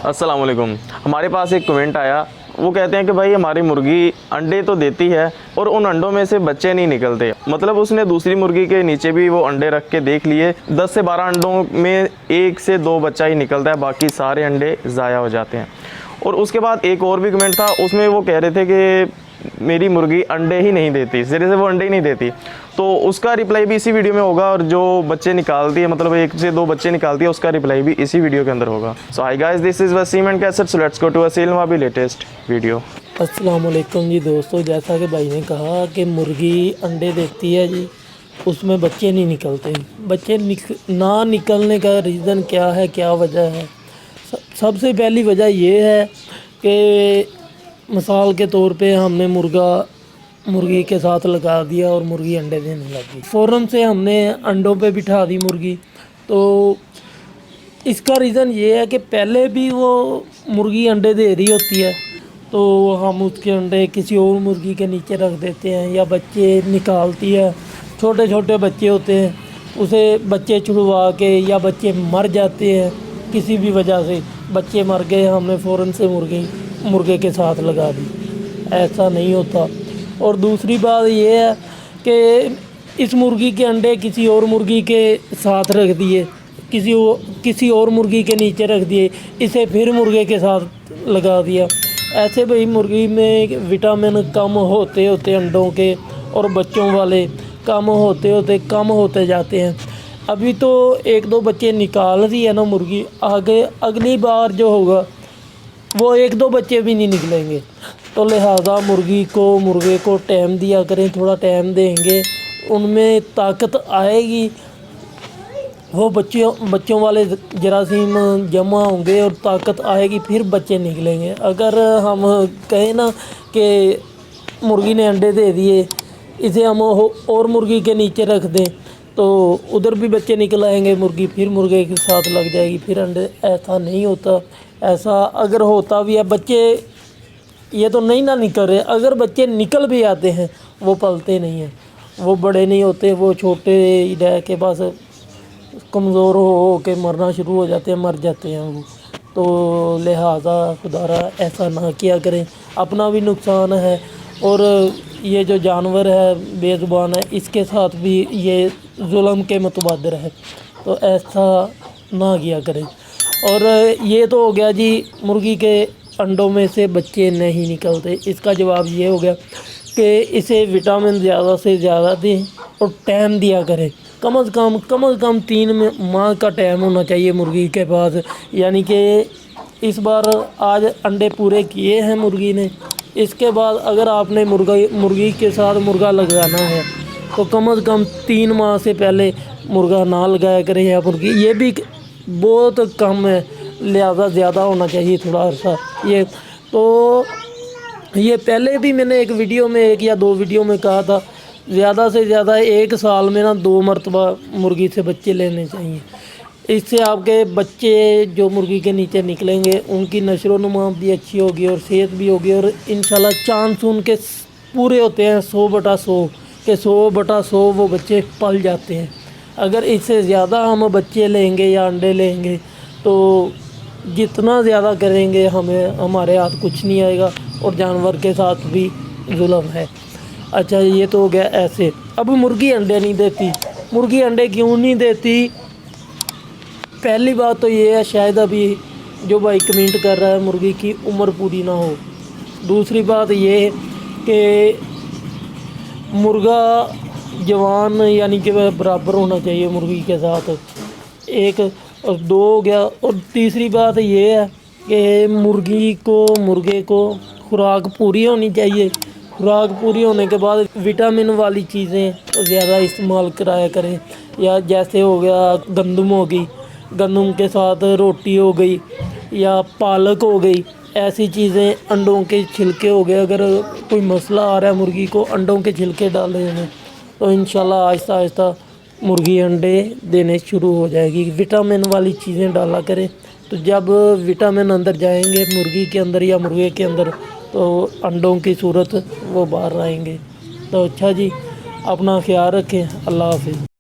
अस्सलाम वालेकुम। हमारे पास एक कमेंट आया, वो कहते हैं कि भाई हमारी मुर्गी अंडे तो देती है और उन अंडों में से बच्चे नहीं निकलते। मतलब उसने दूसरी मुर्गी के नीचे भी वो अंडे रख के देख लिए, 10 से 12 अंडों में 1 से 2 बच्चा ही निकलता है, बाकी सारे अंडे ज़ाया हो जाते हैं। और उसके बाद एक और भी कमेंट था, उसमें वो कह रहे थे कि मेरी मुर्गी अंडे ही नहीं देती, सिरे से वो अंडे ही नहीं देती। तो उसका रिप्लाई भी इसी वीडियो में होगा, और जो बच्चे निकालती है, मतलब 1 से 2 बच्चे निकालती है, उसका रिप्लाई भी इसी वीडियो के अंदर होगा। So hi guys, this is Waseem and cassette, so let's go to Aseel Nawabi latest video. अस्सलाम वालेकुम जी दोस्तों, जैसा कि भाई ने कहा कि मुर्गी अंडे देती है जी, उसमें बच्चे नहीं निकलते। बच्चे ना निकलने का रीज़न क्या है, क्या वजह है? सबसे पहली वजह ये है कि मिसाल के तौर पे हमने मुर्गी के साथ लगा दिया और मुर्गी अंडे देने लगी, फ़ौरन से हमने अंडों पे बिठा दी मुर्गी। तो इसका रीज़न ये है कि पहले भी वो मुर्गी अंडे दे रही होती है, तो हम उसके अंडे किसी और मुर्गी के नीचे रख देते हैं, या बच्चे निकालती है, छोटे छोटे बच्चे होते हैं, उसे बच्चे छुड़वा के, या बच्चे मर जाते हैं किसी भी वजह से, बच्चे मर गए, हमने फ़ौरन से मुर्गे के साथ लगा दी। ऐसा नहीं होता। और दूसरी बात ये है कि इस मुर्गी के अंडे किसी और मुर्गी के साथ रख दिए, किसी और मुर्गी के नीचे रख दिए, इसे फिर मुर्गे के साथ लगा दिया। ऐसे भाई मुर्गी में विटामिन कम होते होते अंडों के और बच्चों वाले कम होते जाते हैं। अभी तो 1-2 बच्चे निकाल रही है ना मुर्गी, आगे अगली बार जो होगा वो 1-2 बच्चे भी नहीं निकलेंगे। तो लिहाजा मुर्गे को टाइम दिया करें, थोड़ा टाइम देंगे, उनमें ताकत आएगी, वो बच्चों वाले जरासीम जमा होंगे और ताकत आएगी, फिर बच्चे निकलेंगे। अगर हम कहें ना कि मुर्गी ने अंडे दे दिए, इसे हम और मुर्गी के नीचे रख दें, तो उधर भी बच्चे निकल आएंगे, मुर्गी फिर मुर्गे के साथ लग जाएगी, फिर अंडे। ऐसा नहीं होता। ऐसा अगर होता भी है, बच्चे ये तो नहीं ना निकल रहे, अगर बच्चे निकल भी आते हैं वो पलते नहीं हैं, वो बड़े नहीं होते, वो छोटे ही रह के बस कमज़ोर हो के मरना शुरू हो जाते हैं, मर जाते हैं वो। तो लिहाजा खुदारा ऐसा ना किया करें, अपना भी नुकसान है और ये जो जानवर है बेज़ुबान है, इसके साथ भी ये जुल्म के मुतबादिर है, तो ऐसा ना किया करें। और ये तो हो गया जी, मुर्गी के अंडों में से बच्चे नहीं निकलते, इसका जवाब ये हो गया कि इसे विटामिन ज़्यादा से ज़्यादा दें और टाइम दिया करें। कम से कम 3 माह का टाइम होना चाहिए मुर्गी के पास। यानी कि इस बार आज अंडे पूरे किए हैं मुर्गी ने, इसके बाद अगर आपने मुर्गी के साथ मुर्गा लगाना है तो कम से कम 3 माह से पहले मुर्गा ना लगाया करें, या मुर्गी, ये भी बहुत कम है, लिहाजा ज़्यादा होना चाहिए थोड़ा अर्सा। ये पहले भी मैंने एक या 2 वीडियो में कहा था, ज़्यादा से ज़्यादा 1 साल में ना 2 मरतबा मुर्गी से बच्चे लेने चाहिए। इससे आपके बच्चे जो मुर्गी के नीचे निकलेंगे, उनकी नशो नुमा भी अच्छी होगी और सेहत भी होगी, और इंशाल्लाह चांस उनके पूरे होते हैं 100/100 के 100/100 वो बच्चे पल जाते हैं। अगर इससे ज़्यादा हम बच्चे लेंगे या अंडे लेंगे तो जितना ज़्यादा करेंगे हमारे हाथ कुछ नहीं आएगा, और जानवर के साथ भी जुल्म है। अच्छा, ये तो हो गया ऐसे। अब मुर्गी अंडे नहीं देती। मुर्गी अंडे क्यों नहीं देती? पहली बात तो ये है, शायद अभी जो भाई कमेंट कर रहा है मुर्गी की उम्र पूरी ना हो। दूसरी बात ये है कि मुर्गा जवान यानी कि वह बराबर होना चाहिए मुर्गी के साथ, 1 और 2 हो गया। और तीसरी बात ये है कि मुर्गे को खुराक पूरी होनी चाहिए। खुराक पूरी होने के बाद विटामिन वाली चीज़ें ज़्यादा इस्तेमाल कराया करें, या जैसे हो गया गंदम हो गई, गंदम के साथ रोटी हो गई, या पालक हो गई, ऐसी चीज़ें, अंडों के छिलके हो गए। अगर कोई मसला आ रहा है मुर्गी को, अंडों के छिलके डाले हैं तो इंशाल्लाह आहिस्ता आहिस्ता मुर्गी अंडे देने शुरू हो जाएगी। विटामिन वाली चीज़ें डाला करें, तो जब विटामिन अंदर जाएंगे मुर्गी के अंदर या मुर्गे के अंदर, तो अंडों की सूरत वो बाहर आएंगे। तो अच्छा जी, अपना ख्याल रखें। अल्लाह हाफिज़।